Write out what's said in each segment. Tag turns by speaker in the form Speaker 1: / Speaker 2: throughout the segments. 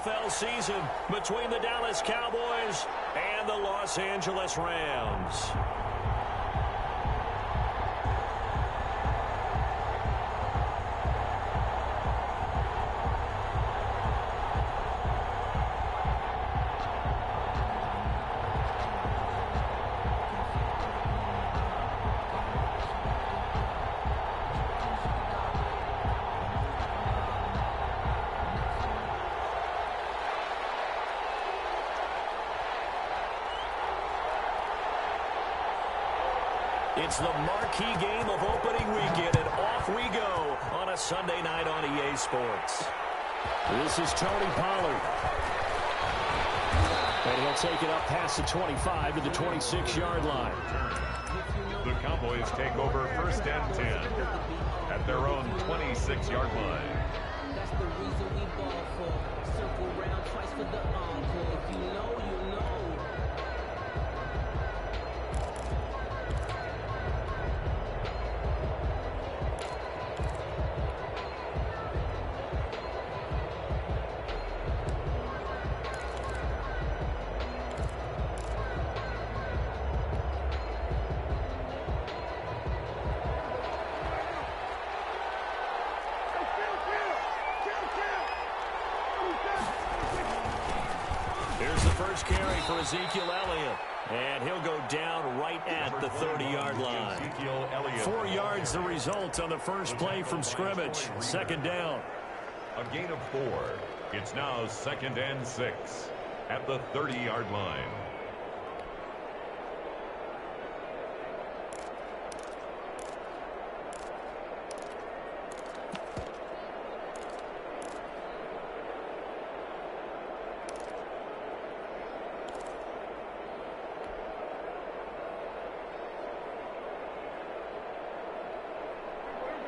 Speaker 1: NFL season between the Dallas Cowboys and the Los Angeles Rams. It's the marquee game of opening weekend, and off we go on a Sunday night on EA Sports.
Speaker 2: This is Tony Pollard. And he'll take it up past the 25 to the 26-yard line.
Speaker 3: The Cowboys take over 1st and 10 at their own 26-yard line.
Speaker 4: That's the reason we ball for. Circle round twice for the encore. If you know, you know.
Speaker 1: Here's the first carry for Ezekiel Elliott. And he'll go down right at the 30-yard line.
Speaker 2: 4 yards the result on the first play from scrimmage. 2nd down.
Speaker 3: A gain of 4. It's now 2nd and 6 at the 30-yard line.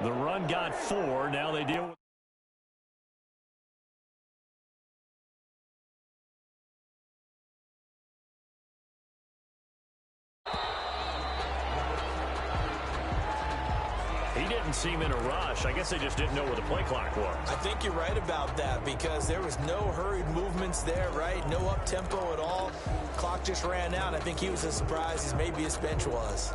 Speaker 2: The run got 4. Now they deal with He didn't seem in a rush. I guess they just didn't know where the play clock was.
Speaker 5: I think you're right about that because there was no hurried movements there, right? No up-tempo at all. Clock just ran out. I think he was as surprised as maybe his bench was.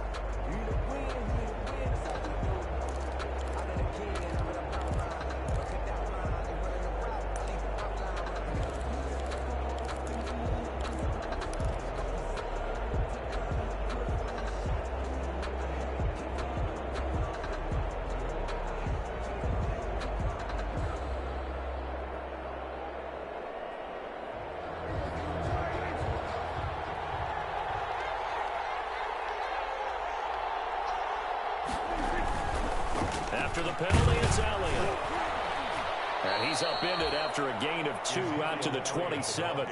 Speaker 1: After the penalty, it's Elliott. And he's upended after a gain of 2 out to the 27.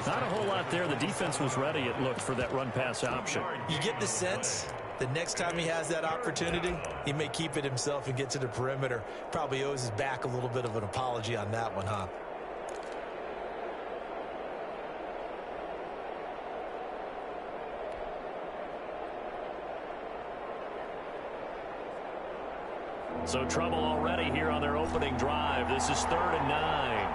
Speaker 2: Not a whole lot there. The defense was ready, it looked, for that run-pass option.
Speaker 5: You get the sense the next time he has that opportunity, he may keep it himself and get to the perimeter. Probably owes his back a little bit of an apology on that one, huh?
Speaker 1: So trouble already here on their opening drive. This is 3rd and 9.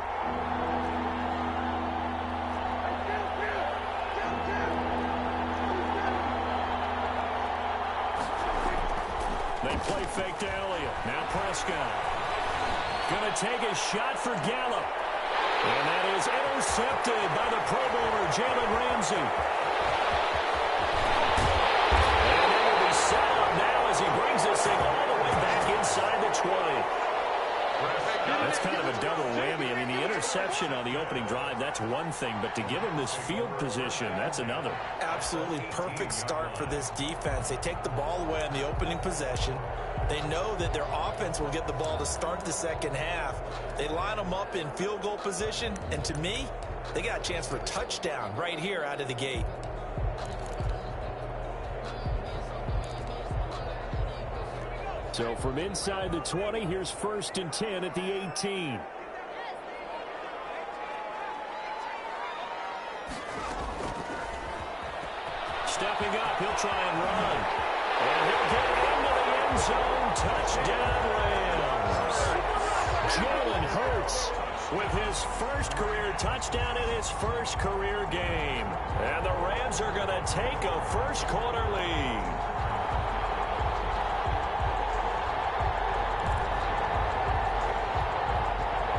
Speaker 1: They play fake to Elliott. Now Prescott. Going to take a shot for Gallup. And that is intercepted by the Pro Bowler, Jalen Ramsey. And they will be set up now as he brings this thing all the way back inside the 20. That's kind of a double whammy. I mean, the interception on the opening drive, that's one thing. But to give him this field position, that's another.
Speaker 5: Absolutely perfect start for this defense. They take the ball away on the opening possession. They know that their offense will get the ball to start the second half. They line them up in field goal position. And to me, they got a chance for a touchdown right here out of the gate.
Speaker 2: So from inside the 20, here's 1st and 10 at the 18.
Speaker 1: Stepping up, he'll try and run. And he'll get it into the end zone. Touchdown, Rams.
Speaker 2: Jalen Hurts
Speaker 1: with his first career touchdown in his first career game. And the Rams are going to take a first quarter lead.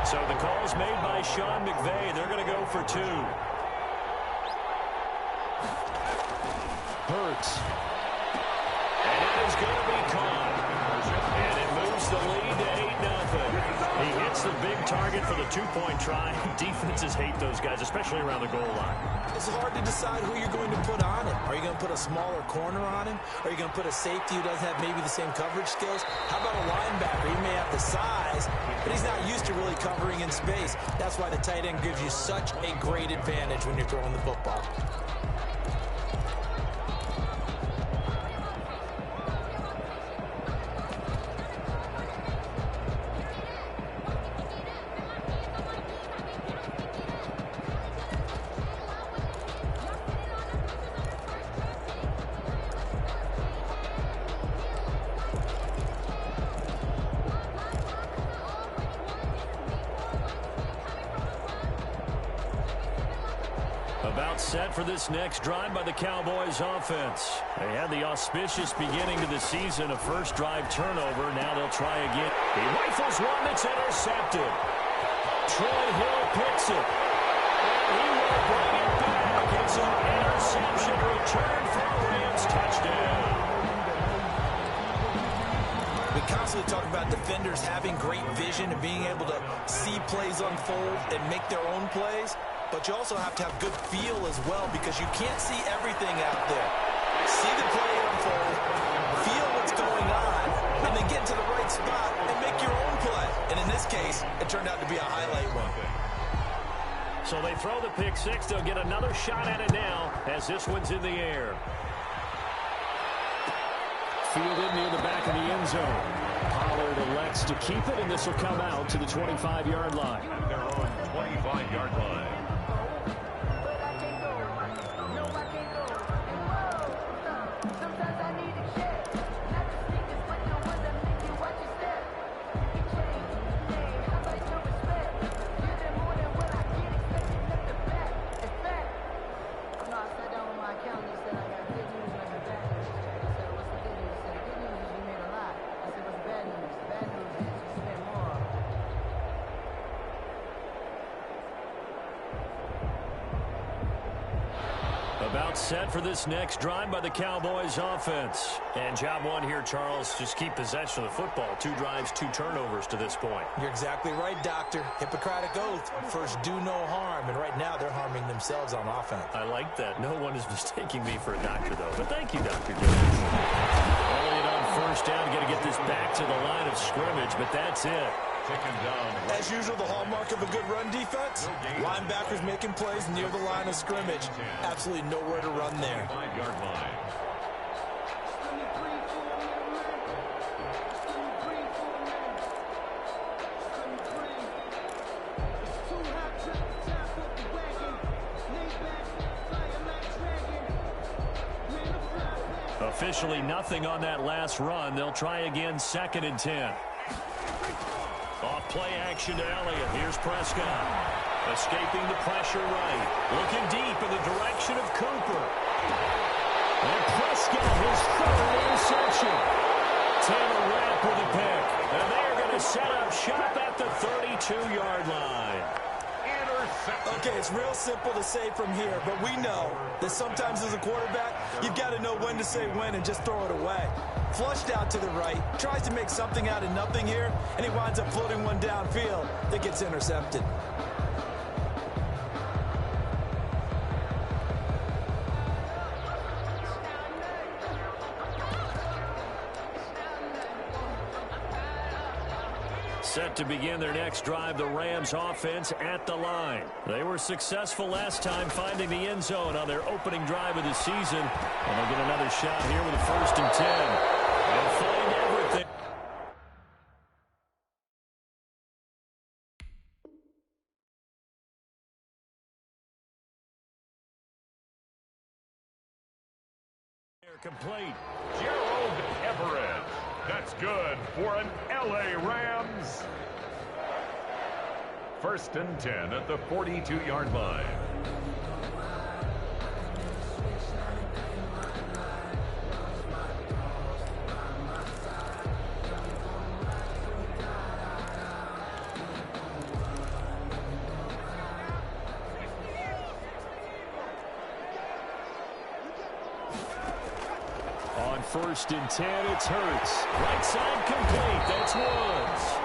Speaker 1: So the call's made by Sean McVay. They're going to go for 2. Hurts. And it is going to be caught. And it moves the lead to 8-0. He hits the big target for the 2-point try. Defenses hate those guys, especially around the goal line.
Speaker 5: It's hard to decide who you're going to put on him. Are you going to put a smaller corner on him? Are you going to put a safety who doesn't have maybe the same coverage skills? How about a linebacker? He may have the size, but he's not used to really covering in space. That's why the tight end gives you such a great advantage when you're throwing the football.
Speaker 1: About set for this next drive by the Cowboys offense. They had the auspicious beginning to the season, a first drive turnover. Now they'll try again. He rifles one that's intercepted. Troy Hill picks it. And he will bring it back. It's an interception return for a Rams touchdown.
Speaker 5: We constantly talk about defenders having great vision and being able to see plays unfold and make their own plays. But you also have to have good feel as well, because you can't see everything out there. See the play unfold, feel what's going on, and then get to the right spot and make your own play. And in this case, it turned out to be a highlight one.
Speaker 1: So they throw the pick six. They'll get another shot at it now as this one's in the air. Fielded near the back of the end zone. Pollard elects to keep it, and this will come out to the 25-yard line.
Speaker 3: At their own 25-yard line.
Speaker 1: About set for this next drive by the Cowboys offense. And job one here, Charles, just keep possession of the football. 2 drives, 2 turnovers to this point.
Speaker 5: You're exactly right, Doctor. Hippocratic oath. First, do no harm. And right now, they're harming themselves on offense.
Speaker 1: I like that. No one is mistaking me for a doctor, though. But thank you, Dr. Jones. Elliott on first down. Got to get this back to the line of scrimmage, but that's it.
Speaker 5: As usual, the hallmark of a good run defense, linebackers making plays near the line of scrimmage. Absolutely nowhere to run there.
Speaker 3: 5-yard line.
Speaker 1: Officially nothing on that last run. They'll try again, 2nd and 10. Off play action to Elliott. Here's Prescott. Escaping the pressure right. Looking deep in the direction of Cooper. And Prescott, his 3rd interception. Taylor Rapp with a pick. And they're going to set up shop at the 32-yard line.
Speaker 5: Okay, it's real simple to say from here, but we know that sometimes as a quarterback, you've got to know when to say when and just throw it away. Flushed out to the right, tries to make something out of nothing here, and he winds up floating one downfield that gets intercepted.
Speaker 1: Set to begin their next drive, the Rams offense at the line. They were successful last time finding the end zone on their opening drive of the season. And they'll get another shot here with a 1st and 10. They'll find everything. Complete.
Speaker 3: Gerald Everett. That's good for an L.A. Rams First and 10 at the 42-yard line.
Speaker 2: On first and 10, it's Hurts. Right side complete. That's Woods.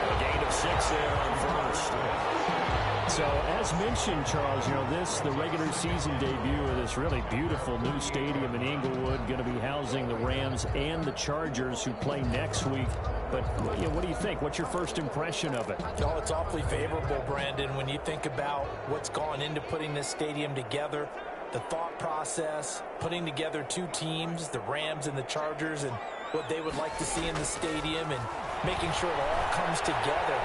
Speaker 1: A gain of 6 there on first.
Speaker 2: So, as mentioned, Charles, you know, the regular season debut of this really beautiful new stadium in Inglewood, going to be housing the Rams and the Chargers who play next week. But, you know, what do you think? What's your first impression of it?
Speaker 5: Oh, it's awfully favorable, Brandon, when you think about what's gone into putting this stadium together. The thought process, putting together two teams, the Rams and the Chargers, and what they would like to see in the stadium, and making sure it all comes together.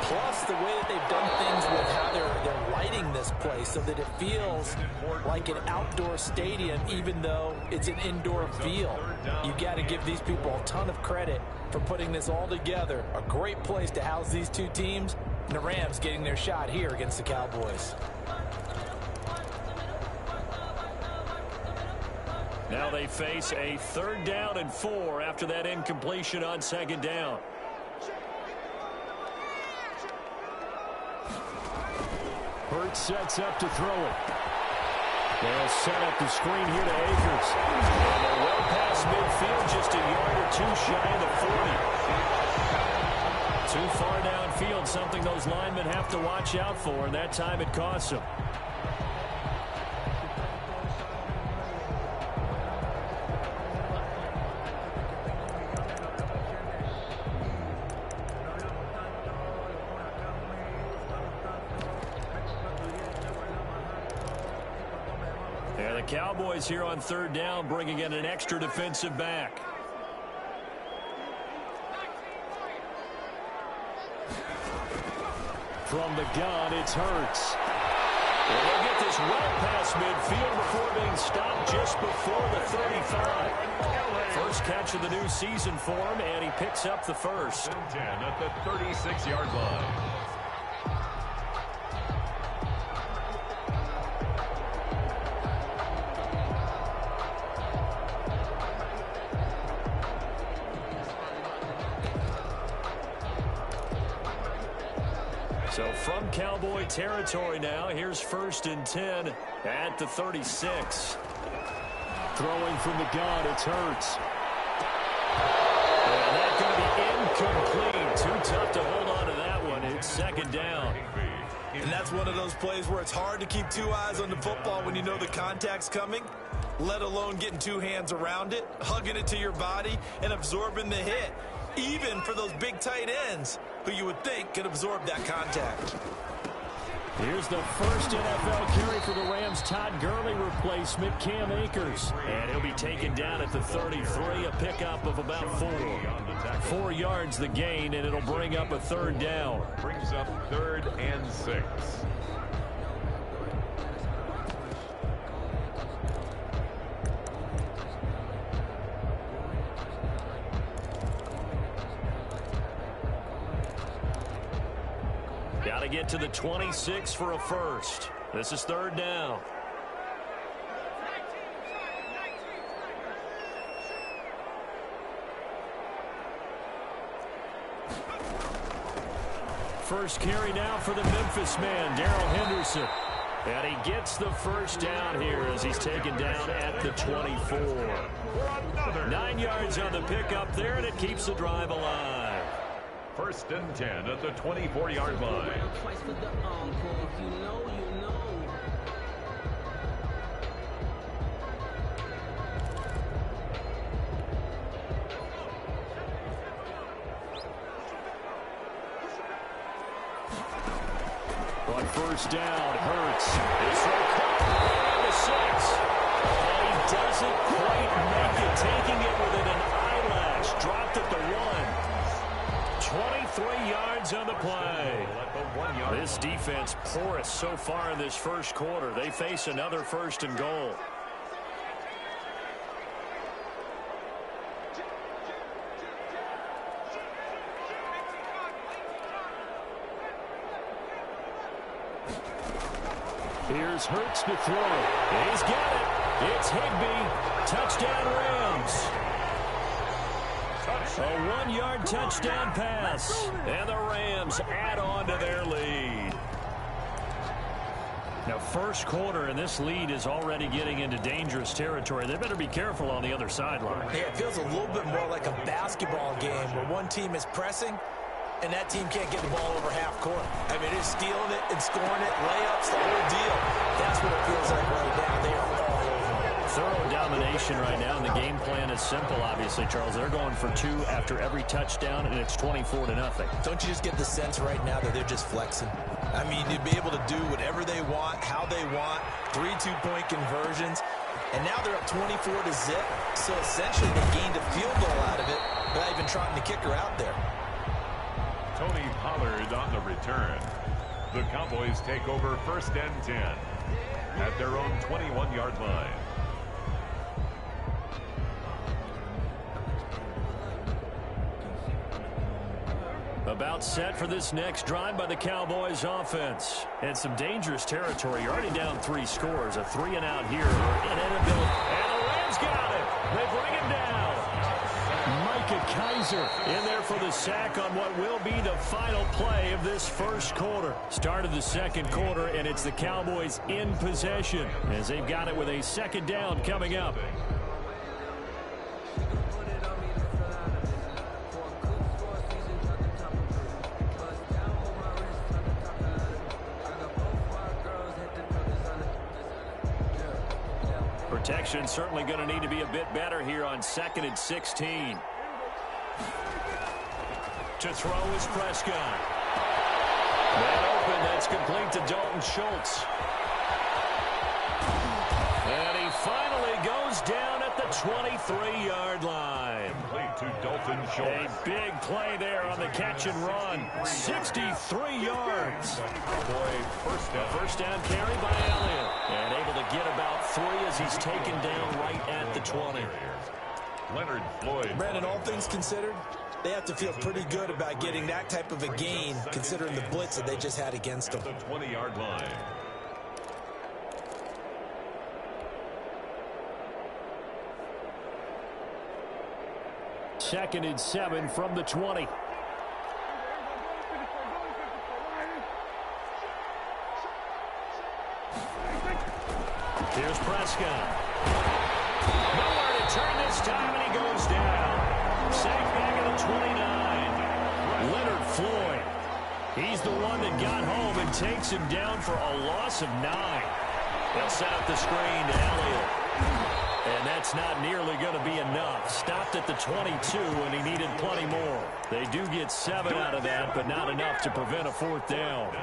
Speaker 5: Plus, the way that they've done things with how they're lighting this place so that it feels like an outdoor stadium, even though it's an indoor field. You got to give these people a ton of credit for putting this all together. A great place to house these two teams, and the Rams getting their shot here against the Cowboys.
Speaker 2: Now they face a 3rd down and 4 after that incompletion on 2nd down. Hurts sets up to throw it. They'll set up the screen here to Akers. And they're well past midfield, just a yard or 2 shy of the 40. Too far downfield, something those linemen have to watch out for, and that time it costs them. Cowboys here on 3rd down, bringing in an extra defensive back. From the gun, it's Hurts.
Speaker 1: Well, they'll get this well past midfield before being stopped just before the 35.
Speaker 2: First catch of the new season for him, and he picks up the first.
Speaker 3: 10 at the 36-yard line.
Speaker 2: So from Cowboy territory now, here's 1st and 10 at the 36. Throwing from the gun, it's Hurts. And that's going to be incomplete. Too tough to hold on to that one. It's 2nd down.
Speaker 5: And that's one of those plays where it's hard to keep 2 eyes on the football when you know the contact's coming, let alone getting 2 hands around it, hugging it to your body, and absorbing the hit, even for those big tight ends who you would think could absorb that contact.
Speaker 2: Here's the first NFL carry for the Rams' Todd Gurley replacement, Cam Akers. And he'll be taken down at the 33, a pickup of about 4. 4 yards the gain, and it'll bring up a 3rd down.
Speaker 3: Brings up 3rd and 6.
Speaker 2: Got to get to the 26 for a first. This is 3rd down. First carry now for the Memphis man, Darrell Henderson. And he gets the first down here as he's taken down at the 24. 9 yards on the pickup there, and it keeps the drive alive.
Speaker 3: 1st and 10 at the 24-yard line.
Speaker 4: Twice for the encore. If you know, you know.
Speaker 2: On 1st down, Hurts. This will cut the 6. And he doesn't quite make it, taking it within an eyelash. Dropped at the 1. 23 yards on the play. This defense porous so far in this first quarter. They face another 1st and goal. Here's Hurts to throw. He's got it. It's Higbee. Touchdown Rams. A 1-yard touchdown pass. And the Rams add on to their lead. Now, first quarter, and this lead is already getting into dangerous territory. They better be careful on the other sideline.
Speaker 5: Yeah, it feels a little bit more like a basketball game where one team is pressing and that team can't get the ball over half court. I mean, they're stealing it and scoring it, layups, the whole deal. That's what it feels like right now. They are all over it.
Speaker 1: Thorough domination right now, and the game plan is simple, obviously, Charles. They're going for 2 after every touchdown, and it's 24-0.
Speaker 5: Don't you just get the sense right now that they're just flexing? I mean, you'd be able to do whatever they want, how they want, 3 2-point conversions, and now they're up 24-0. So essentially they gained a field goal out of it without even trying to kick her out there.
Speaker 3: Tony Pollard on the return. The Cowboys take over 1st and 10 at their own 21-yard line.
Speaker 1: About set for this next drive by the Cowboys offense. And some dangerous territory. You're already down 3 scores. A 3-and-out here. An inability. And the Rams got it. They bring him down. Micah Kaiser in there for the sack on what will be the final play of this first quarter. Start of the second quarter, and it's the Cowboys in possession as they've got it with a 2nd down coming up. Protection certainly going to need to be a bit better here on 2nd and 16. To throw is Prescott. Man open, that's complete to Dalton Schultz. And he finally goes down at the 23-yard line.
Speaker 3: Complete to Dalton Schultz.
Speaker 1: A big play there on the catch and run. 63 yards. First down carry by Elliott. And able to get about 3 as he's taken down right at the 20.
Speaker 3: Leonard Floyd.
Speaker 5: Brandon, all things considered, they have to feel pretty good about getting that type of a gain considering the blitz that they just had against them.
Speaker 3: At the 20-yard line.
Speaker 1: Second and 7 from the 20. Here's Prescott. Nowhere to turn this time, and he goes down. Sacked back at the 29. Leonard Floyd. He's the one that got home and takes him down for a loss of 9. They'll set up the screen to Elliott. And that's not nearly going to be enough. Stopped at the 22, and he needed plenty more. They do get 7 out of that, but not enough to prevent a 4th down.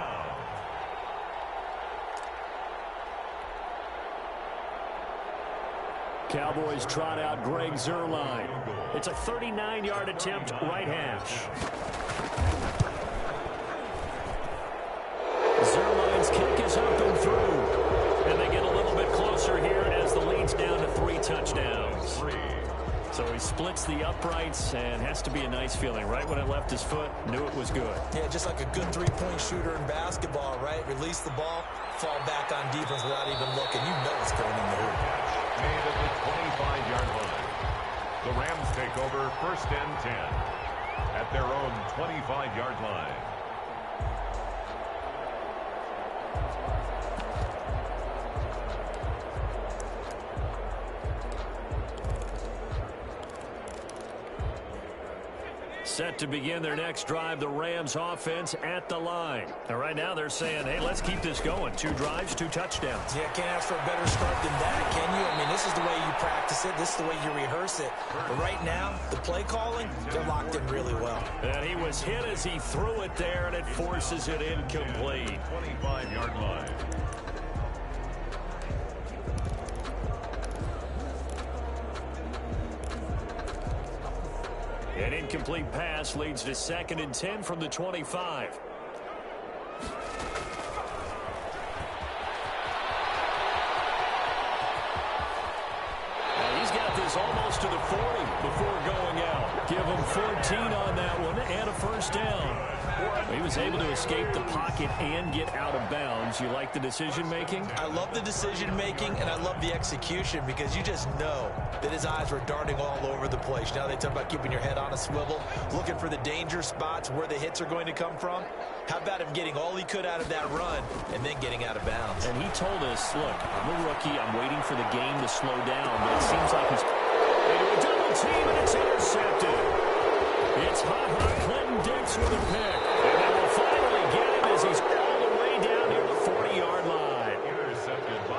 Speaker 1: Cowboys trot out Greg Zuerlein. It's a 39-yard attempt, right hash. Zuerlein's kick is up and through. And they get a little bit closer here as the lead's down to 3 touchdowns. So he splits the uprights, and has to be a nice feeling. Right when it left his foot, knew it was good.
Speaker 5: Yeah, just like a good 3-point shooter in basketball, right? Release the ball, fall back on defense without even looking. You know it's going in the hoop.
Speaker 3: Made at the 25-yard line. The Rams take over 1st and 10 at their own 25-yard line.
Speaker 1: Set to begin their next drive, the Rams offense at the line. And right now they're saying, hey, let's keep this going. 2 drives, 2 touchdowns.
Speaker 5: Yeah, can't ask for a better start than that, can you? I mean, this is the way you practice it. This is the way you rehearse it. But right now, the play calling, they're locked in really well.
Speaker 1: And he was hit as he threw it there, and it forces it incomplete.
Speaker 3: 25-yard line.
Speaker 1: An incomplete pass leads to 2nd and 10 from the 25. He's got this almost to the 40 before going out. Give him 14 on that one and a 1st down. He was able to escape the pocket and get out of bounds. You like the decision-making?
Speaker 5: I love the decision-making, and I love the execution because you just know that his eyes were darting all over the place. Now they talk about keeping your head on a swivel, looking for the danger spots where the hits are going to come from. How about him getting all he could out of that run and then getting out of bounds?
Speaker 1: And he told us, look, I'm a rookie. I'm waiting for the game to slow down, but it seems like he's into a double team, and it's intercepted. It's hot Clinton Dix with a pick. And they will finally get him as he's all the way down near the 40-yard line.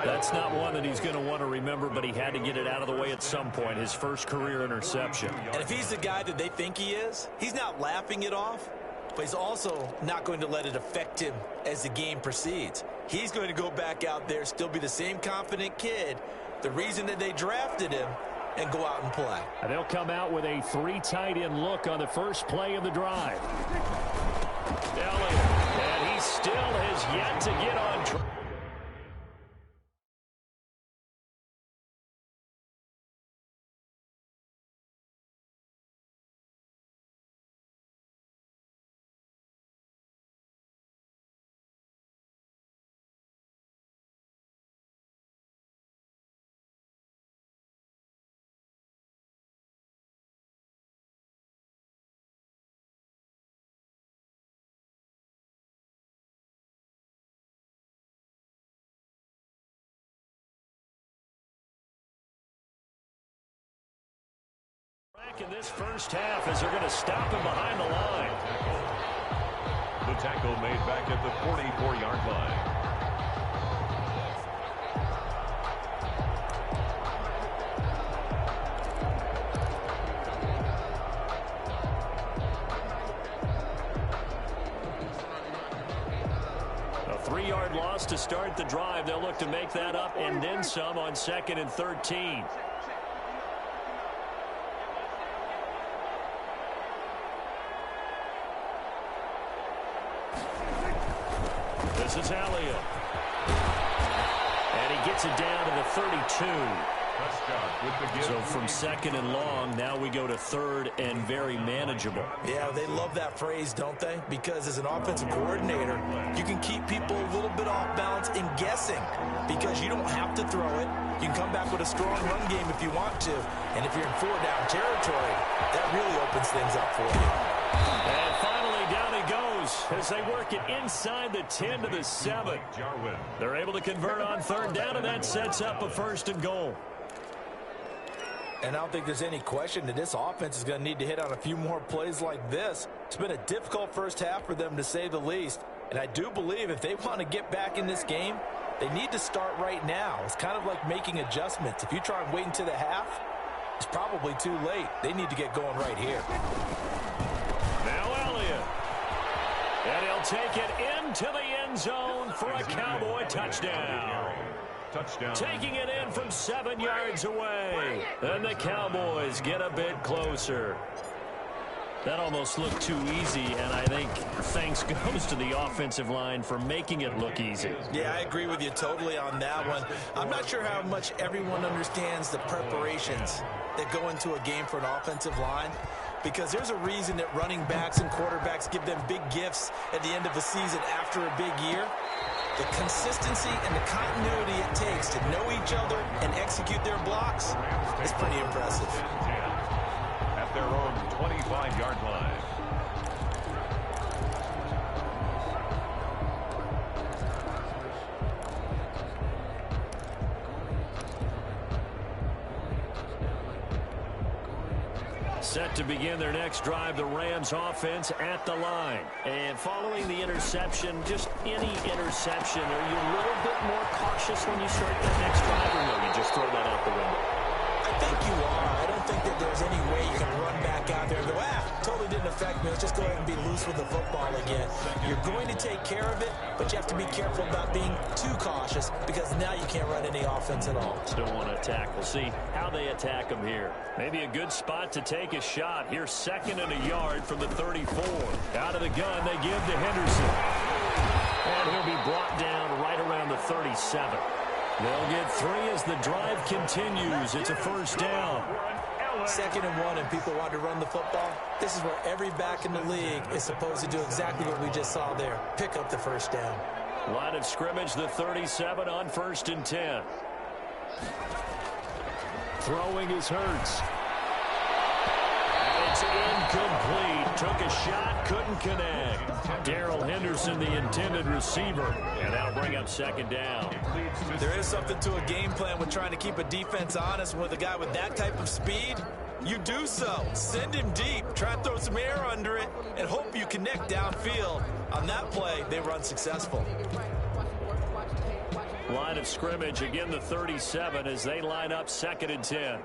Speaker 1: That's not one that he's going to want to remember, but he had to get it out of the way at some point, his first career interception.
Speaker 5: And if he's the guy that they think he is, he's not laughing it off, but he's also not going to let it affect him as the game proceeds. He's going to go back out there, still be the same confident kid, the reason that they drafted him, and go out and play.
Speaker 1: And they'll come out with a 3 tight end look on the first play of the drive. Elliott, and he still has yet to get on track. In this first half as they're going to stop him behind the line.
Speaker 3: The tackle made back at the 44-yard line.
Speaker 1: A 3-yard loss to start the drive. They'll look to make that up and then some on 2nd and 13. This is Elliott. And he gets it down to the 32. So from 2nd and long, now we go to 3rd and very manageable.
Speaker 5: Yeah, they love that phrase, don't they? Because as an offensive coordinator, you can keep people a little bit off balance and guessing because you don't have to throw it. You can come back with a strong run game if you want to. And if you're in 4-down territory, that really opens things up for you.
Speaker 1: And finally, down he goes as they work it inside the 10 to the 7. They're able to convert on 3rd down, and that sets up a 1st and goal.
Speaker 5: And I don't think there's any question that this offense is going to need to hit on a few more plays like this. It's been a difficult first half for them, to say the least. And I do believe if they want to get back in this game, they need to start right now. It's kind of like making adjustments. If you try and wait until the half, it's probably too late. They need to get going right here.
Speaker 1: Now Elliott. And he'll take it into the end zone for a Cowboy touchdown. Taking it in from 7 yards away. And the Cowboys get a bit closer. That almost looked too easy, and I think thanks goes to the offensive line for making it look easy.
Speaker 5: Yeah, I agree with you totally on that one. I'm not sure how much everyone understands the preparations that go into a game for an offensive line, because there's a reason that running backs and quarterbacks give them big gifts at the end of the season after a big year. The consistency and the continuity it takes to know each other and execute their blocks is pretty impressive.
Speaker 3: At their own 25-yard line.
Speaker 1: Set to begin their next drive, the Rams offense at the line. And following the interception, just any interception, are you a little bit more cautious when you start that next drive, or no, you just throw that out the window?
Speaker 5: I think you are. I don't think that there's any way you can run back out there and go, totally didn't affect me. Let's just go ahead and be loose with the football again. You're going to take care of it, but you have to be careful about being too cautious because now you can't run any offense at all.
Speaker 1: Still want to attack. We'll see how they attack them here. Maybe a good spot to take a shot. Here's 2nd and a yard from the 34. Out of the gun, they give to Henderson. And he'll be brought down right around the 37. They'll get 3 as the drive continues. It's a 1st down.
Speaker 5: 2nd and 1 and people want to run the football. This is where every back in the league is supposed to do exactly what we just saw there. Pick up the first down.
Speaker 2: Line of scrimmage, the 37 on 1st and 10. Throwing is Hurts. It's incomplete. Took a shot, couldn't connect. Darrell Henderson, the intended receiver. And that'll bring up 2nd down.
Speaker 5: There is something to a game plan with trying to keep a defense honest. With a guy with that type of speed, you do so. Send him deep. Try and throw some air under it and hope you connect downfield. On that play, they were unsuccessful.
Speaker 2: Line of scrimmage, again the 37 as they line up 2nd and 10.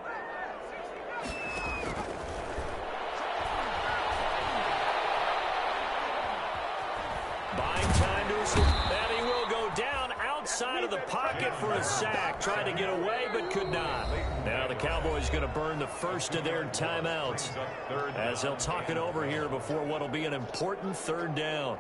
Speaker 2: Buying time to his, and he will go down outside of the pocket for a sack. Tried to get away but could not. Now the Cowboys going to burn the first of their timeouts as they'll talk it over here before what will be an important 3rd down.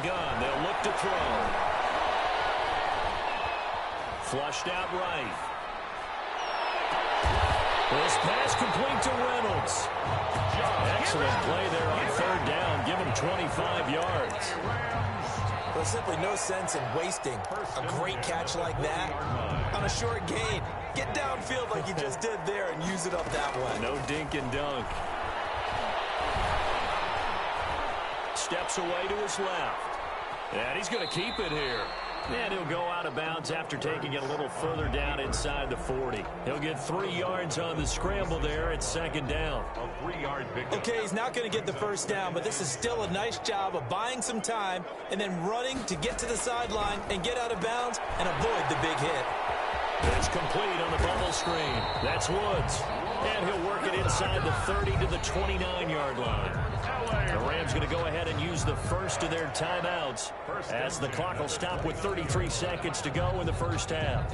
Speaker 2: Gun. They'll look to throw. Flushed out right. This pass complete to Reynolds. Excellent play there on 3rd down. Give him 25 yards.
Speaker 5: There's simply no sense in wasting a great catch like that on a short gain. Get downfield like you just did there and use it up that way.
Speaker 2: No dink and dunk. Steps away to his left. And he's going to keep it here. And he'll go out of bounds after taking it a little further down inside the 40. He'll get 3 yards on the scramble there at 2nd down.
Speaker 3: A 3-yard pickup.
Speaker 5: Okay, he's not going to get the first down, but this is still a nice job of buying some time and then running to get to the sideline and get out of bounds and avoid the big hit.
Speaker 2: It's complete on the bubble screen. That's Woods. And he'll work it inside the 30 to the 29-yard line. The Rams going to go ahead and use the first of their timeouts as the clock will stop with 33 seconds to go in the first half.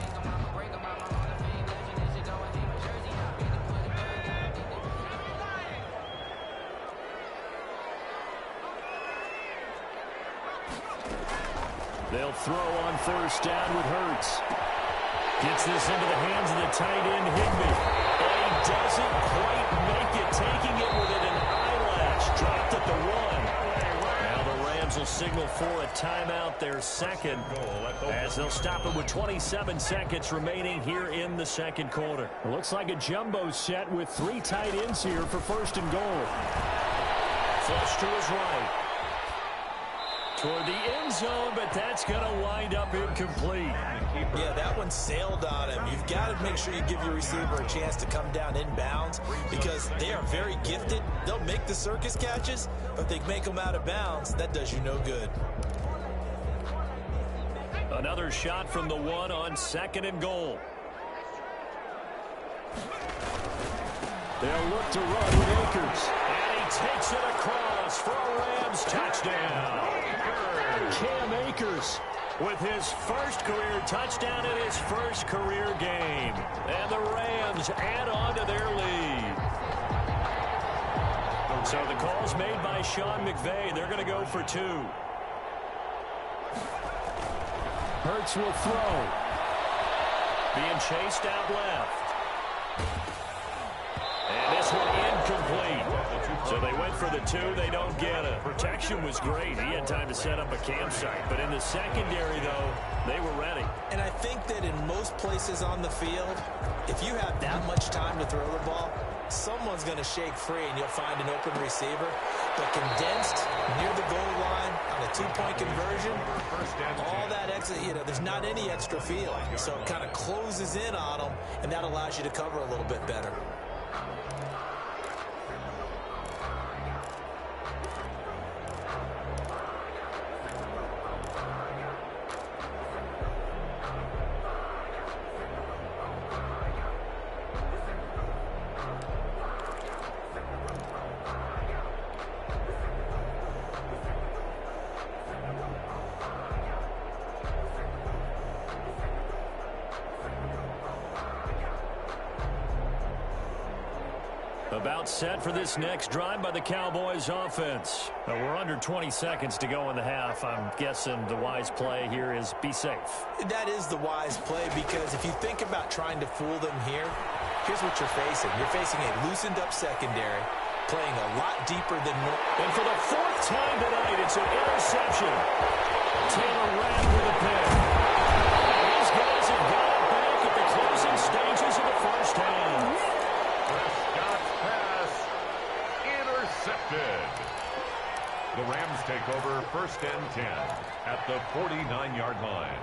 Speaker 2: They'll throw on 1st down with Hurts. Gets this into the hands of the tight end, Higbee. And he doesn't quite make it, taking it within an eyelash. Dropped at the 1. Now the Rams will signal for a timeout, their 2nd, as they'll stop it with 27 seconds remaining here in the 2nd quarter. It looks like a jumbo set with 3 tight ends here for 1st and goal. Flush to his right. Toward the end zone, but that's going to wind up incomplete.
Speaker 5: Yeah, that one sailed on him. You've got to make sure you give your receiver a chance to come down inbounds because they are very gifted. They'll make the circus catches, but if they make them out of bounds, that does you no good.
Speaker 2: Another shot from the 1 on 2nd and goal. They'll look to run with Akers. And he takes it across for a Rams touchdown. Cam Akers with his first career touchdown in his first career game. And the Rams add on to their lead. So the call's made by Sean McVay. They're going to go for 2. Hurts will throw. Being chased out left. And this one incomplete. So they went for the 2. They don't get it. Protection was great. He had time to set up a campsite. But in the secondary, though, they were ready.
Speaker 5: And I think that in most places on the field, if you have that much time to throw the ball, someone's going to shake free and you'll find an open receiver. But condensed near the goal line on a 2-point conversion, all that extra, there's not any extra field. So it kind of closes in on them, and that allows you to cover a little bit better.
Speaker 1: About set for this next drive by the Cowboys offense. We're under 20 seconds to go in the half. I'm guessing the wise play here is be safe.
Speaker 5: That is the wise play, because if you think about trying to fool them here, here's what you're facing. You're facing a loosened up secondary, playing a lot deeper than normal.
Speaker 1: And for the fourth time tonight, it's an interception. Taylor ran with a pick. These guys have got it back at the closing stages of the first half.
Speaker 3: Intercepted. The Rams take over 1st and 10 at the 49-yard line.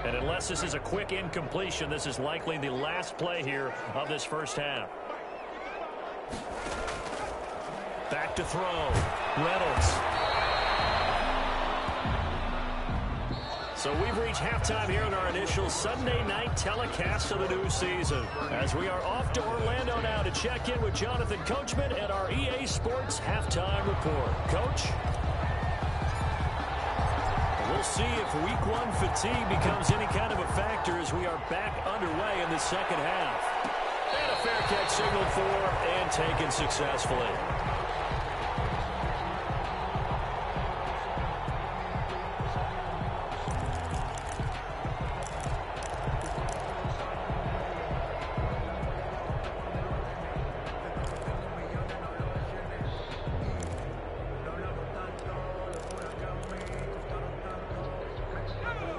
Speaker 1: And unless this is a quick incompletion, this is likely the last play here of this first half. Back to throw. Reynolds. So we've reached halftime here in our initial Sunday night telecast of the new season, as we are off to Orlando now to check in with Jonathan Coachman at our EA Sports Halftime Report. Coach? We'll see if Week 1 fatigue becomes any kind of a factor as we are back underway in the second half. And a fair catch signaled for and taken successfully.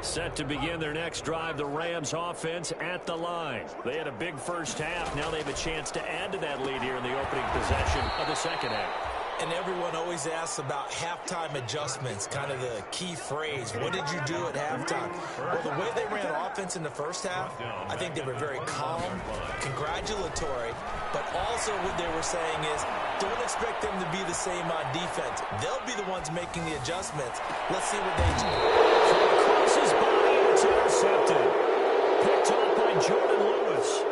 Speaker 1: Set to begin their next drive, the Rams offense at the line. They had a big first half. Now they have a chance to add to that lead here in the opening possession of the second half.
Speaker 5: And everyone always asks about halftime adjustments, kind of the key phrase. What did you do at halftime? Well, the way they ran offense in the first half, I think they were very calm, congratulatory, but also what they were saying is, don't expect them to be the same on defense. They'll be the ones making the adjustments. Let's see what they do.
Speaker 1: Across his body, it's intercepted. Picked off by Jordan Lewis.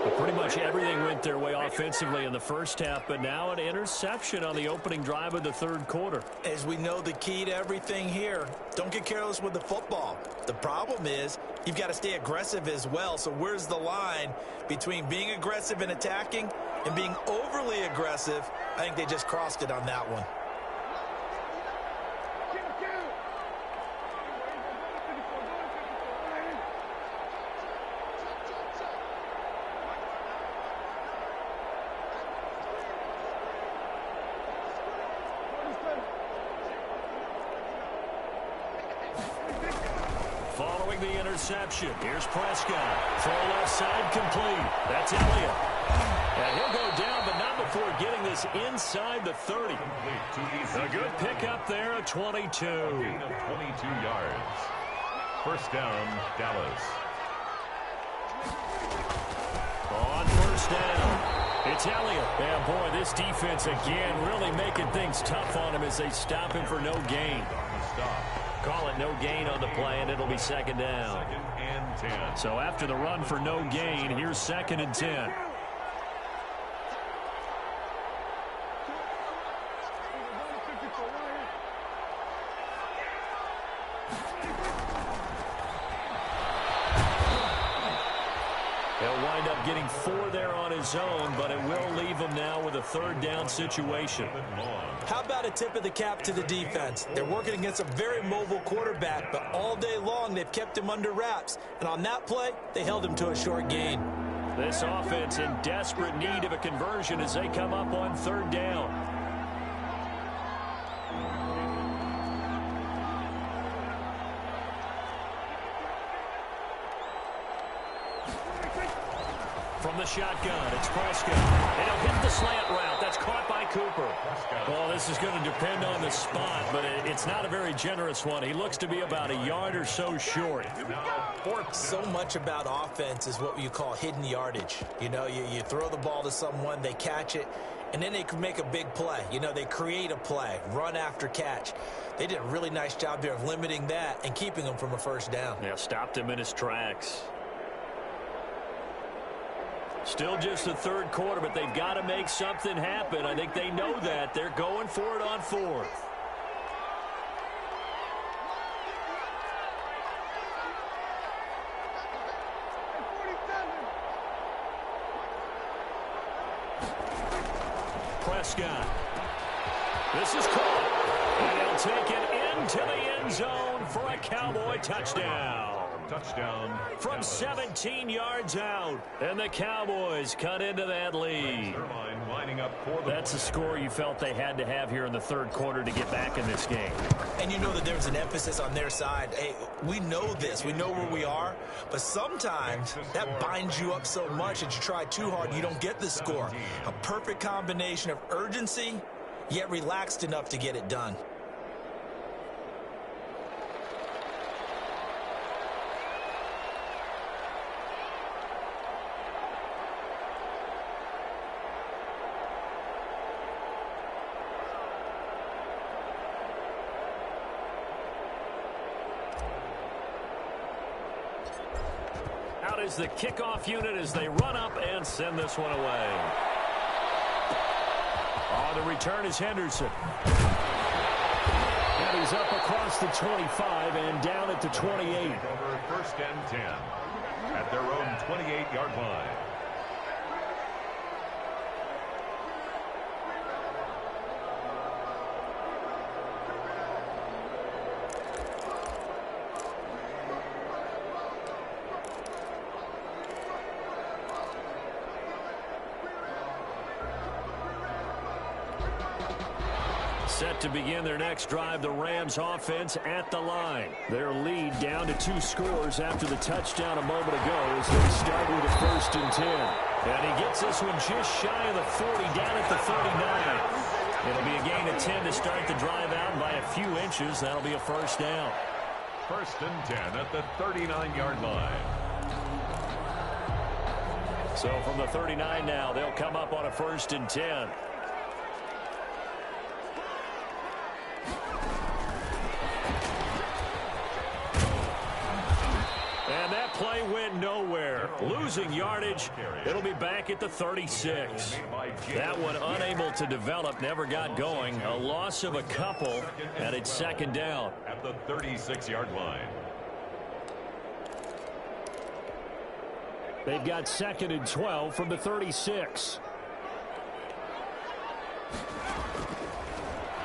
Speaker 1: But pretty much everything went their way offensively in the first half, but now an interception on the opening drive of the third quarter.
Speaker 5: As we know, the key to everything here, don't get careless with the football. The problem is you've got to stay aggressive as well. So where's the line between being aggressive and attacking and being overly aggressive? I think they just crossed it on that one.
Speaker 1: Following the interception, here's Prescott. Throw left side complete. That's Elliott. And he'll go down, but not before getting this inside the 30. A good pickup there at 22.
Speaker 3: A gain of 22 yards. First down, Dallas.
Speaker 1: On first down, it's Elliott. And boy, this defense again really making things tough on him as they stop him for no gain. Call it no gain on the play, and it'll be second down.
Speaker 3: 2nd and 10.
Speaker 1: So after the run for no gain, here's 2nd and 10. He'll wind up getting 4 there on his own, but it will leave him now with a third down situation.
Speaker 5: How about a tip of the cap to the defense? They're working against a very mobile quarterback, but all day long they've kept him under wraps. And on that play, they held him to a short gain.
Speaker 1: This offense in desperate need of a conversion as they come up on third down. From the shotgun, it's Prescott. And he'll hit the slant route. That's caught by Cooper. Well, this is going to depend on the spot, but it's not a very generous one. He looks to be about a yard or so short.
Speaker 5: So much about offense is what you call hidden yardage. You know, you throw the ball to someone, they catch it, and then they can make a big play. You know, they create a play, run after catch. They did a really nice job there of limiting that and keeping him from a first down.
Speaker 1: Yeah, stopped him in his tracks. Still just the third quarter, but they've got to make something happen. I think they know that. They're going for it on fourth. Prescott. This is caught. And he'll take it into the end zone for a Cowboy touchdown.
Speaker 3: Touchdown.
Speaker 1: From 17 yards out. And the Cowboys cut into that lead.
Speaker 3: Lining up for the
Speaker 1: That's a score you felt they had to have here in the third quarter to get back in this game.
Speaker 5: And you know that there's an emphasis on their side. Hey, we know this. We know where we are. But sometimes that binds you up so much that you try too hard, you don't get the score. A perfect combination of urgency, yet relaxed enough to get it done.
Speaker 1: Out is the kickoff unit as they run up and send this one away. On the return is Henderson. And he's up across the 25 and down at the 28.
Speaker 3: Over first and 10 at their own 28-yard line.
Speaker 1: Set to begin their next drive, the Rams offense at the line. Their lead down to 2 scores after the touchdown a moment ago as they start with a first and 10. And he gets this one just shy of the 40, down at the 39. It'll be a gain of 10 to start the drive out, and by a few inches, that'll be a first down.
Speaker 3: First and 10 at the 39-yard line.
Speaker 1: So from the 39 now, they'll come up on a first and 10. Play went nowhere. Losing yardage. It'll be back at the 36. That one unable to develop, never got going. A loss of a couple, and it's second down.
Speaker 3: At the 36-yard line.
Speaker 1: They've got second and 12 from the 36.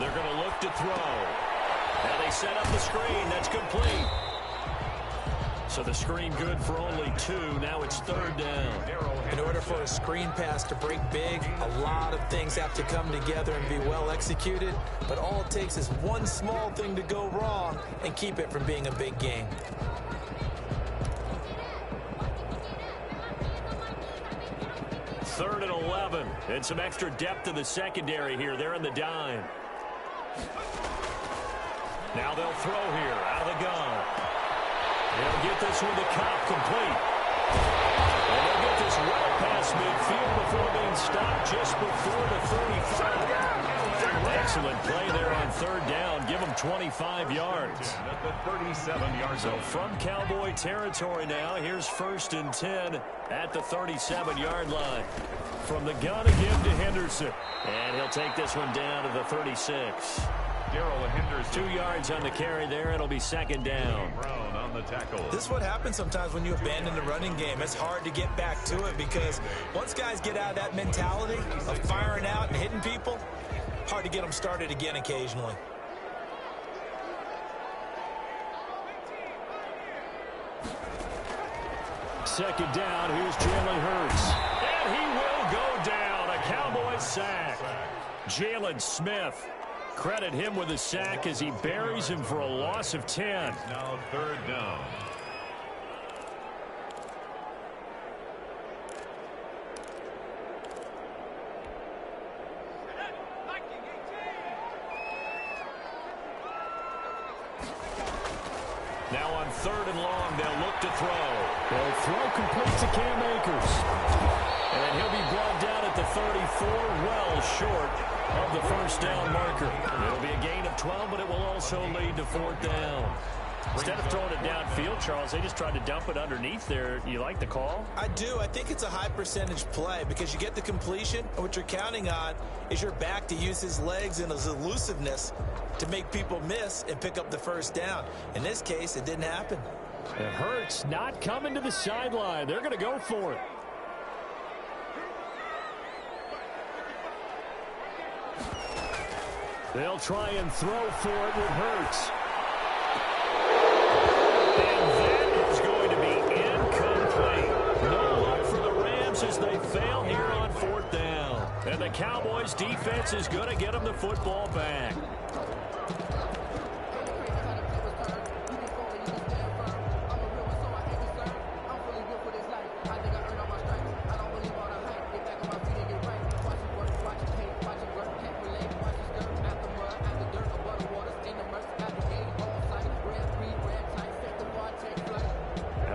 Speaker 1: They're going to look to throw. Now they set up the screen. That's complete. So the screen good for only 2. Now it's third down.
Speaker 5: In order for a screen pass to break big, a lot of things have to come together and be well executed. But all it takes is one small thing to go wrong and keep it from being a big game.
Speaker 1: Third and 11. And some extra depth to the secondary here. They're in the dime. Now they'll throw here out of the gun. They'll get this one to Cobb, complete. And they'll get this well past midfield before being stopped just before the 35. Excellent play there on third down. Give them 25 yards.
Speaker 3: At the 37-yard
Speaker 1: So from Cowboy territory now, here's first and 10 at the 37-yard line. From the gun again to Henderson. And he'll take this one down to the 36.
Speaker 3: Darrell Henderson.
Speaker 1: 2 yards on the carry there. It'll be second down.
Speaker 3: Brown on the tackle.
Speaker 5: This is what happens sometimes when you abandon the running game. It's hard to get back to it because once guys get out of that mentality of firing out and hitting people, hard to get them started again occasionally.
Speaker 1: Second down. Here's Jalen Hurts. And he will go down. A Cowboy sack. Jalen Smith. Credit him with a sack as he buries him for a loss of 10.
Speaker 3: Now third down.
Speaker 1: Now on third and long, they'll look to throw. They'll throw complete to Cam Akers. And he'll be brought down at the 34, well short of the first down marker. It'll be a gain of 12, but it will also lead to fourth down. Instead of throwing it downfield, Charles, they just tried to dump it underneath there. You like the call?
Speaker 5: I do. I think it's a high percentage play because you get the completion, and what you're counting on is your back to use his legs and his elusiveness to make people miss and pick up the first down. In this case, it didn't happen.
Speaker 1: It hurts not coming to the sideline. They're going to go for it.
Speaker 2: They'll try and throw for it with Hurts. And that is going to be incomplete. No luck for the Rams as they fail here on 4th down. And the Cowboys defense is going to get them the football back.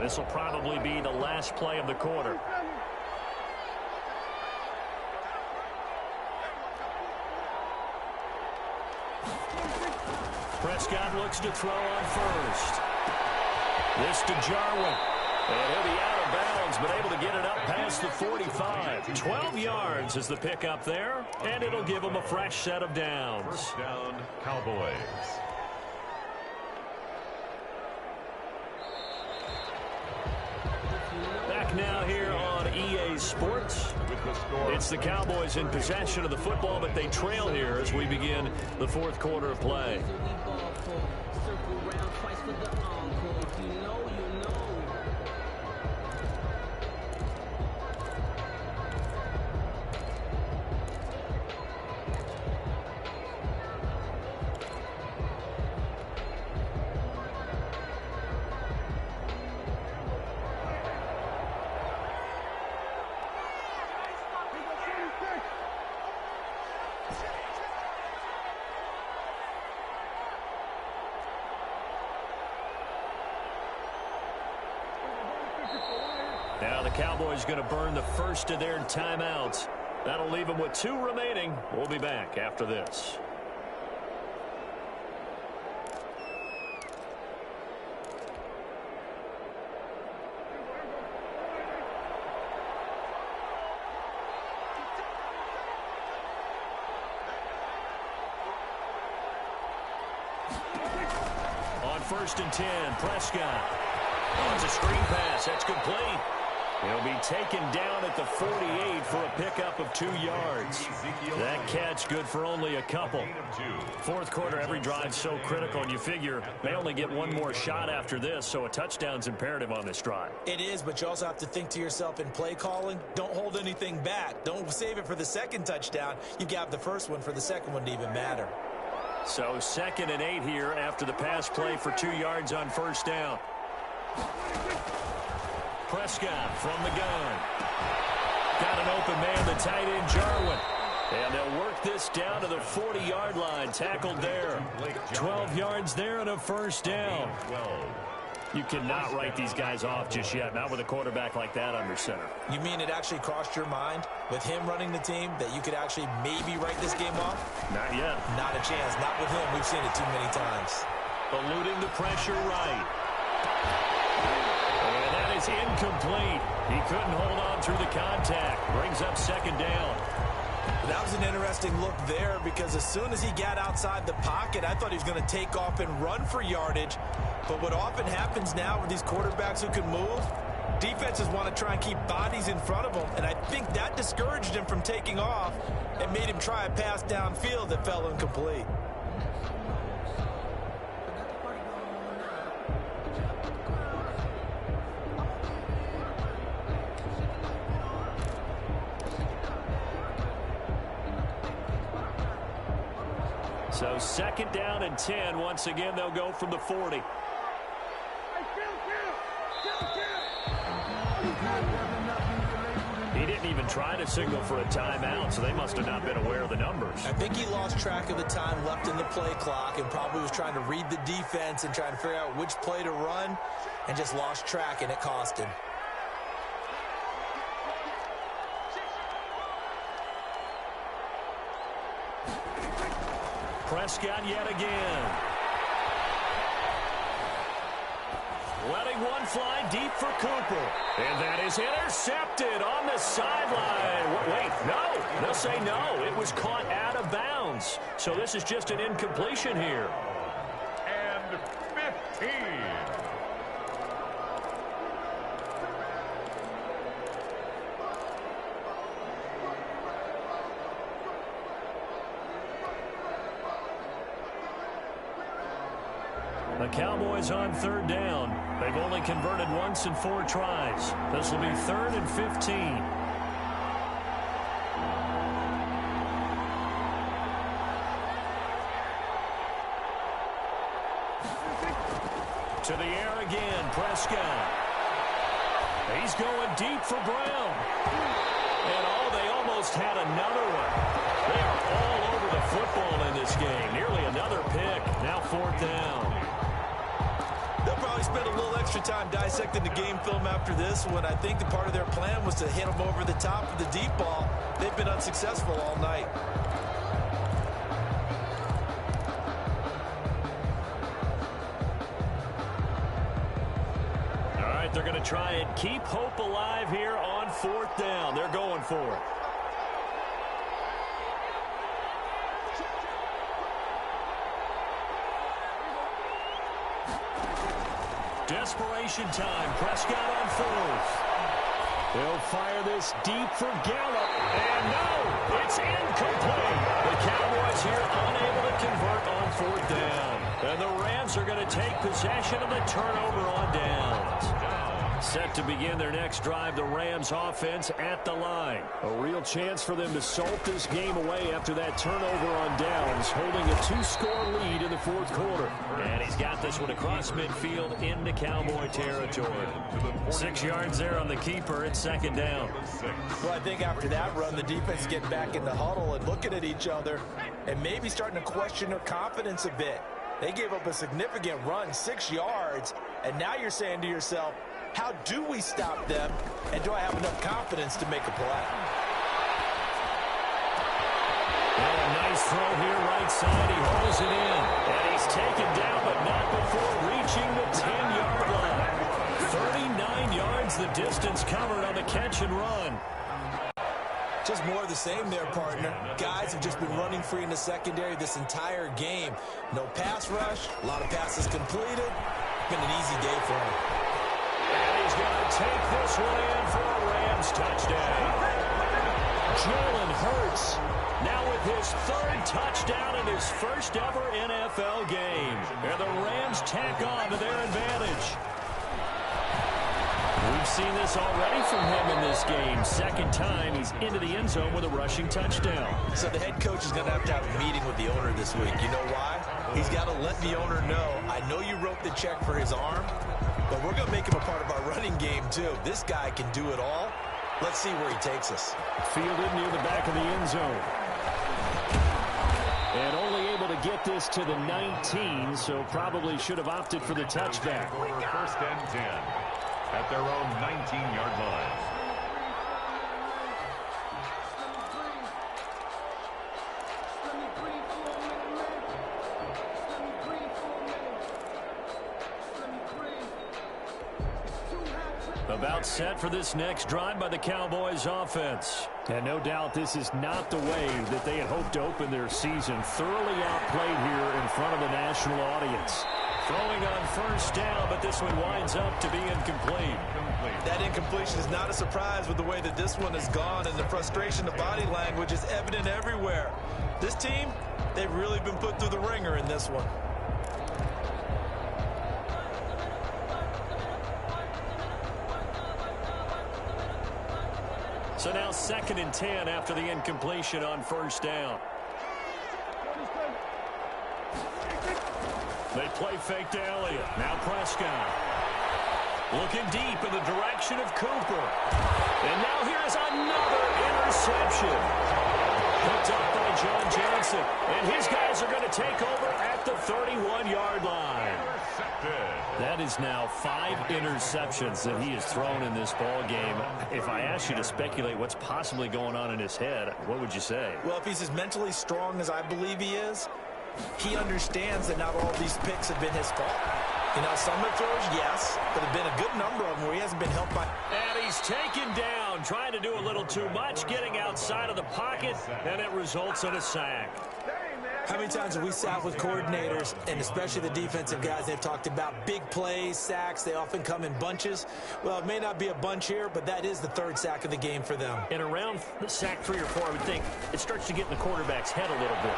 Speaker 2: This will probably be the last play of the quarter. Prescott looks to throw on first. This to Jarwin. And he'll be out of bounds, but able to get it up past the 45. 12 yards is the pickup there, and it'll give him a fresh set of downs.
Speaker 3: First down, Cowboys.
Speaker 2: Back now here on EA Sports. It's the Cowboys in possession of the football, but they trail here as we begin the 4th quarter of play. Now the Cowboys going to burn the first of their timeouts. That'll leave them with 2 remaining. We'll be back after this. On 1st and 10, Prescott. Oh, it's a screen pass. That's complete. He'll be taken down at the 48 for a pickup of 2 yards. That catch good for only a couple. 4th quarter, every drive so critical, and you figure they only get one more shot after this, so a touchdown's imperative on this drive.
Speaker 5: It is, but you also have to think to yourself in play calling, don't hold anything back. Don't save it for the second touchdown. You've got the first one for the second one to even matter.
Speaker 2: So 2nd and 8 here after the pass play for 2 yards on 1st down. Prescott from the gun. Got an open man, the tight end, Jarwin. And they'll work this down to the 40-yard line. Tackled there. 12 yards there and a first down. You cannot write these guys off just yet, not with a quarterback like that under center.
Speaker 5: You mean it actually crossed your mind with him running the team that you could actually maybe write this game off?
Speaker 2: Not yet.
Speaker 5: Not a chance. Not with him. We've seen it too many times.
Speaker 2: Eluding the pressure right. And that is incomplete. He couldn't hold on through the contact. Brings up 2nd down.
Speaker 5: That was an interesting look there because as soon as he got outside the pocket, I thought he was going to take off and run for yardage. But what often happens now with these quarterbacks who can move, defenses want to try and keep bodies in front of them. And I think that discouraged him from taking off and made him try a pass downfield that fell incomplete.
Speaker 2: So 2nd down and 10. Once again, they'll go from the 40. He didn't even try to signal for a timeout, so they must have not been aware of the numbers.
Speaker 5: I think he lost track of the time left in the play clock and probably was trying to read the defense and trying to figure out which play to run and just lost track, and it cost him.
Speaker 2: Prescott yet again. Letting one fly deep for Cooper. And that is intercepted on the sideline. Wait, no. They'll say no. It was caught out of bounds. So this is just an incompletion here.
Speaker 3: And 15.
Speaker 1: The Cowboys on third down. They've only converted once in 4 tries. This will be 3rd and 15. To the air again, Prescott. He's going deep for Brown. And they almost had another one. They are all over the football in this game. Nearly another pick. Now 4th down.
Speaker 5: They'll probably spend a little extra time dissecting the game film after this one. I think the part of their plan was to hit them over the top of the deep ball. They've been unsuccessful all night.
Speaker 1: They're going to try and keep hope alive here on 4th down. They're going for it. Desperation time. Prescott on 4th. They'll fire this deep for Gallup. And no, it's incomplete. The Cowboys here unable to convert on 4th down. And the Rams are going to take possession of the turnover on downs. Set to begin their next drive, the Rams offense at the line. A real chance for them to salt this game away after that turnover on downs, holding a 2-score lead in the 4th quarter. And he's got this one across midfield into Cowboy territory. 6 yards there on the keeper. It's 2nd down.
Speaker 5: Well, I think after that run, the defense getting back in the huddle and looking at each other and maybe starting to question their confidence a bit. They gave up a significant run, 6 yards, and now you're saying to yourself, how do we stop them, and do I have enough confidence to make a play?
Speaker 1: Well, a nice throw here right side. He holds it in, and he's taken down, but not before reaching the 10-yard line. 39 yards the distance covered on the catch and run.
Speaker 5: Just more of the same there, partner. Guys have just been running free in the secondary this entire game. No pass rush, a lot of passes completed. Been an easy day for him.
Speaker 1: And he's going to take this one in for a Rams touchdown. Jalen Hurts now with his 3rd touchdown in his first ever NFL game. And the Rams tack on to their advantage. We've seen this already from him in this game. 2nd time he's into the end zone with a rushing touchdown.
Speaker 5: So the head coach is going to have a meeting with the owner this week. You know why? He's got to let the owner know, I know you wrote the check for his arm, but we're going to make him a part of our running game too. This guy can do it all. Let's see where he takes us.
Speaker 1: Fielded near the back of the end zone. And only able to get this to the 19, so probably should have opted for the touchback.
Speaker 3: Over 1st and 10 at their own 19-yard line.
Speaker 1: About set for this next drive by the Cowboys offense. And no doubt this is not the way that they had hoped to open their season. Thoroughly outplayed here in front of the national audience. Throwing on 1st down, but this one winds up to be incomplete.
Speaker 5: That incompletion is not a surprise with the way that this one has gone, and the frustration of body language is evident everywhere. This team, they've really been put through the ringer in this one.
Speaker 1: So now 2nd and 10 after the incompletion on 1st down. They play fake to Elliott. Now Prescott. Looking deep in the direction of Cooper. And now here's another interception. Picked up by John Johnson. And his guys are going to take over at the 31-yard line. That is now 5 interceptions that he has thrown in this ball game. If I asked you to speculate what's possibly going on in his head, what would you say?
Speaker 5: Well, if he's as mentally strong as I believe he is, he understands that not all of these picks have been his fault. You know, some of the throws, yes, but there have been a good number of them where he hasn't been helped by.
Speaker 1: And he's taken down, trying to do a little too much, getting outside of the pocket, and it results in a sack.
Speaker 5: How many times have we sat with coordinators, and especially the defensive guys, they've talked about big plays, sacks. They often come in bunches. Well, it may not be a bunch here, but that is the 3rd sack of the game for them.
Speaker 1: And around the sack 3 or 4, I would think it starts to get in the quarterback's head a little bit.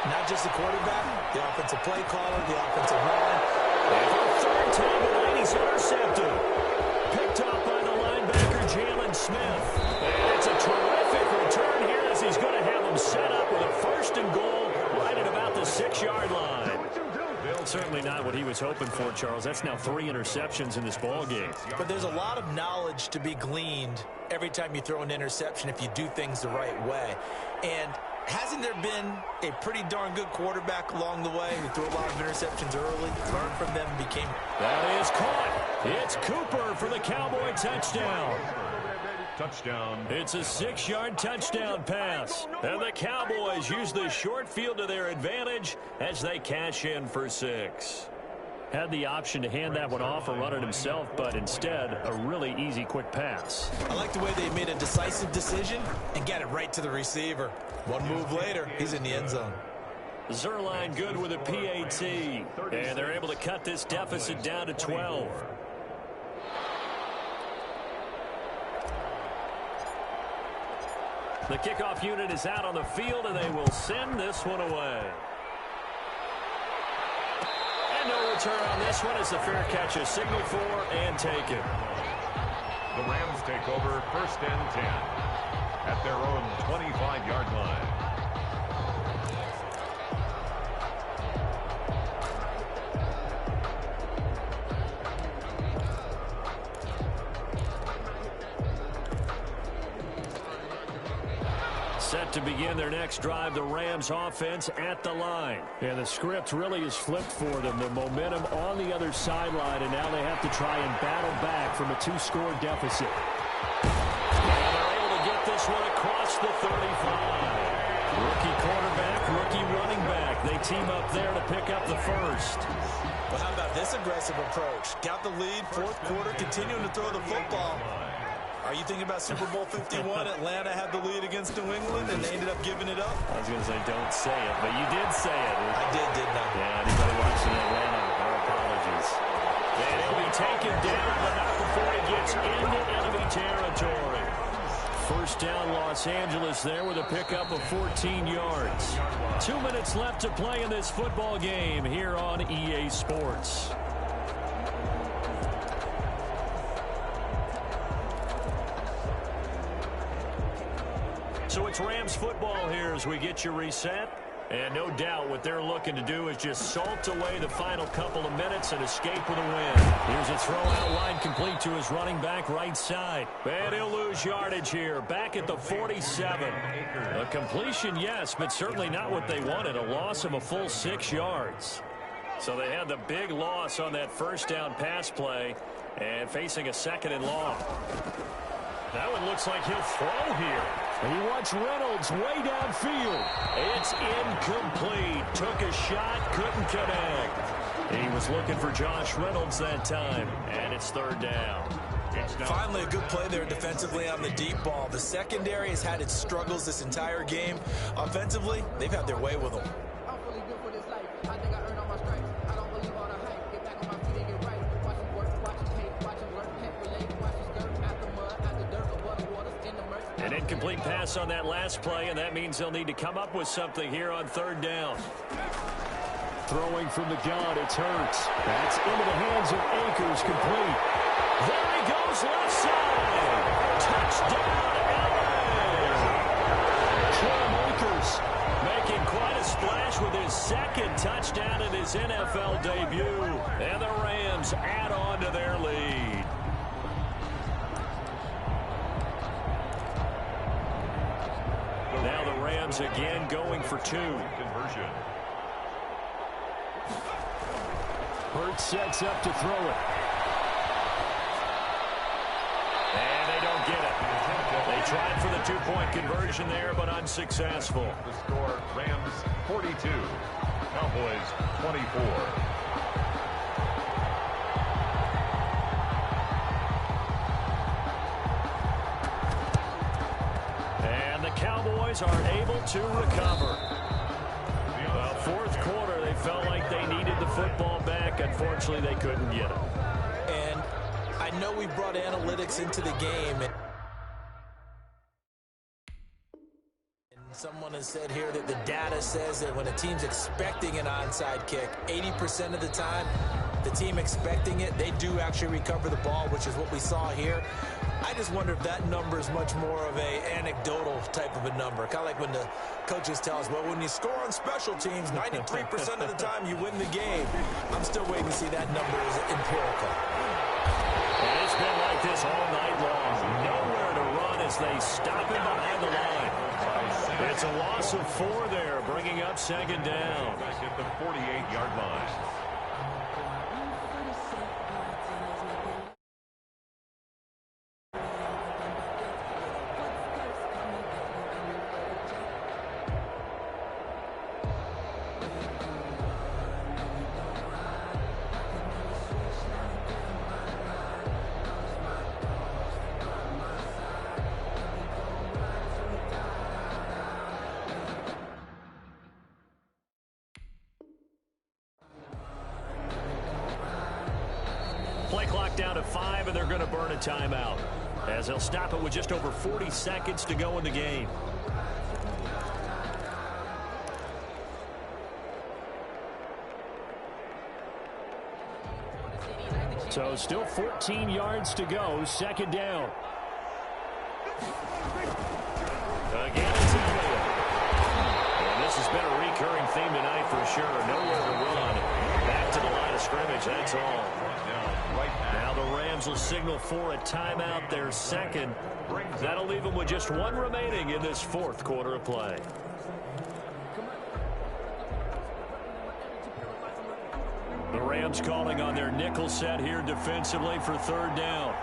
Speaker 5: Not just the quarterback, the offensive play caller, the offensive line.
Speaker 1: And for the third time tonight, he's intercepted. Picked up by the linebacker, Jalen Smith. And it's a terrific return here as he's going to have him set up with a first and goal right at about the 6-yard line. Certainly not what he was hoping for, Charles. That's now 3 interceptions in this ball game.
Speaker 5: But there's a lot of knowledge to be gleaned every time you throw an interception if you do things the right way. And hasn't there been a pretty darn good quarterback along the way who threw a lot of interceptions early, learned from them, and became...
Speaker 1: That is caught. It's Cooper for the Cowboy touchdown.
Speaker 3: Touchdown.
Speaker 1: It's a 6-yard touchdown pass. And the Cowboys use the short field to their advantage as they cash in for 6. Had the option to hand that one off or run it himself, but instead, a really easy, quick pass.
Speaker 5: I like the way they made a decisive decision and got it right to the receiver. One move later, he's in the end zone.
Speaker 1: Zerline good with a PAT. And they're able to cut this deficit down to 12. The kickoff unit is out on the field, and they will send this one away. And no return on this one as the fair catch is signaled for and taken.
Speaker 3: The Rams take over first and 10 at their own 25-yard line.
Speaker 1: Set to begin their next drive, the Rams offense at the line. And the script really is flipped for them. The momentum on the other sideline, and now they have to try and battle back from a 2-score deficit. And they're able to get this one across the 35. Rookie quarterback, rookie running back. They team up there to pick up the first.
Speaker 5: Well, how about this aggressive approach? Got the lead, fourth quarter, continuing to throw the football. Are you thinking about Super Bowl 51? Atlanta had the lead against New England, and they ended up giving it up?
Speaker 1: I was going to say, don't say it, but you did say it.
Speaker 5: I did, didn't I?
Speaker 1: Yeah, anybody watching Atlanta, our apologies. And he'll be taken down, but not before he gets into enemy territory. First down, Los Angeles there with a pickup of 14 yards. 2 minutes left to play in this football game here on EA Sports. So it's Rams football here as we get you reset. And no doubt what they're looking to do is just salt away the final couple of minutes and escape with a win. Here's a throw out wide complete to his running back right side. And he'll lose yardage here. Back at the 47. A completion, yes, but certainly not what they wanted. A loss of a full 6 yards. So they had the big loss on that first down pass play and facing a second and long. That one looks like he'll throw here. He wants Reynolds way downfield. It's incomplete. Took a shot, couldn't connect. He was looking for Josh Reynolds that time, and it's third down.
Speaker 5: Finally, a good play there defensively on the deep ball. The secondary has had its struggles this entire game. Offensively, they've had their way with them.
Speaker 1: An incomplete pass on that last play, and that means they'll need to come up with something here on third down. Throwing from the gun, it's Hurts. That's into the hands of Akers, complete. There he goes, left side. Touchdown, LA. Cam Akers making quite a splash with his second touchdown in his NFL debut. And the Rams add on to their lead. Now the Rams again going for 2.
Speaker 3: Conversion.
Speaker 1: Hurts sets up to throw it. And they don't get it. They tried for the 2-point conversion there, but unsuccessful.
Speaker 3: The score, Rams 42, Cowboys 24.
Speaker 1: Cowboys are able to recover. Well, fourth quarter, they felt like they needed the football back. Unfortunately, they couldn't get it.
Speaker 5: And I know we brought analytics into the game. Someone has said here that the data says that when a team's expecting an onside kick, 80% of the time, the team expecting it, they do actually recover the ball, which is what we saw here. I just wonder if that number is much more of a anecdotal type of a number. Kind of like when the coaches tell us, well, when you score on special teams, 93% of the time you win the game. I'm still waiting to see that number is empirical.
Speaker 1: And it's been like this all night long. Nowhere to run as they stop him behind the line. It's a loss of 4 there, bringing up second down.
Speaker 3: Back at the 48-yard line.
Speaker 1: Play clock down to 5, and they're going to burn a timeout, as they'll stop it with just over 40 seconds to go in the game. So still 14 yards to go, second down. Again, it's incomplete. And this has been a recurring theme tonight for sure. Nowhere to run. Back to the line of scrimmage, that's all. Now the Rams will signal for a timeout, their second. That'll leave them with just 1 remaining in this 4th quarter of play. The Rams calling on their nickel set here defensively for 3rd down.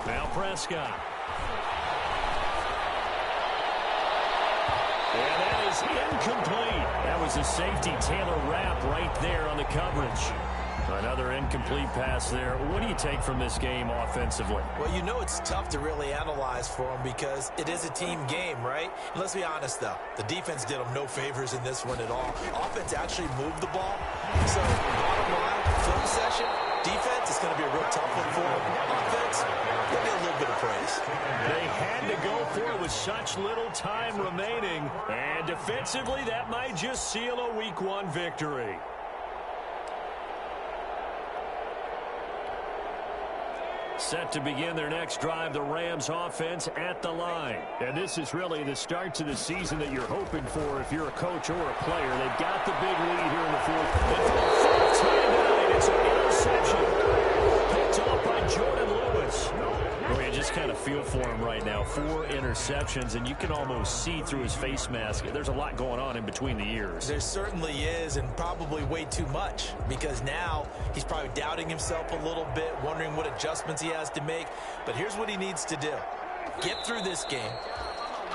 Speaker 1: Now Prescott. And that is incomplete. That was a safety Taylor Rapp right there on the coverage. Another incomplete pass there. What do you take from this game offensively?
Speaker 5: Well, you know it's tough to really analyze for them because it is a team game, right? Let's be honest, though. The defense did them no favors in this one at all. Offense actually moved the ball. So, bottom line, film session, defense is going to be a real tough one for them. Offense, they'll get a little bit of praise.
Speaker 1: They had to go for it with such little time remaining. And defensively, that might just seal a Week 1 victory. Set to begin their next drive, the Rams offense at the line. And this is really the start to the season that you're hoping for if you're a coach or a player. They've got the big lead here in the 4th. And for the 4th time tonight, it's an interception. Picked off by Jordan Lewis. Well, you just kind of feel for him right now. 4 interceptions, and you can almost see through his face mask. There's a lot going on in between the ears.
Speaker 5: There certainly is, and probably way too much, because now he's probably doubting himself a little bit, wondering what adjustments he has to make. But here's what he needs to do. Get through this game,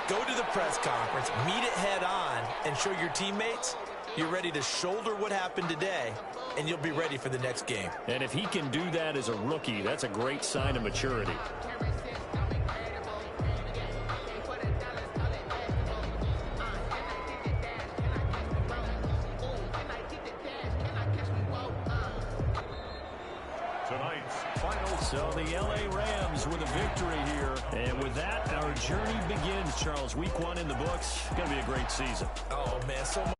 Speaker 5: go to the press conference, meet it head on, and show your teammates you're ready to shoulder what happened today, and you'll be ready for the next game.
Speaker 1: And if he can do that as a rookie, that's a great sign of maturity. So the L.A. Rams with a victory here. And with that, our journey begins, Charles. Week 1 in the books. Going to be a great season.
Speaker 5: Oh, man, so much.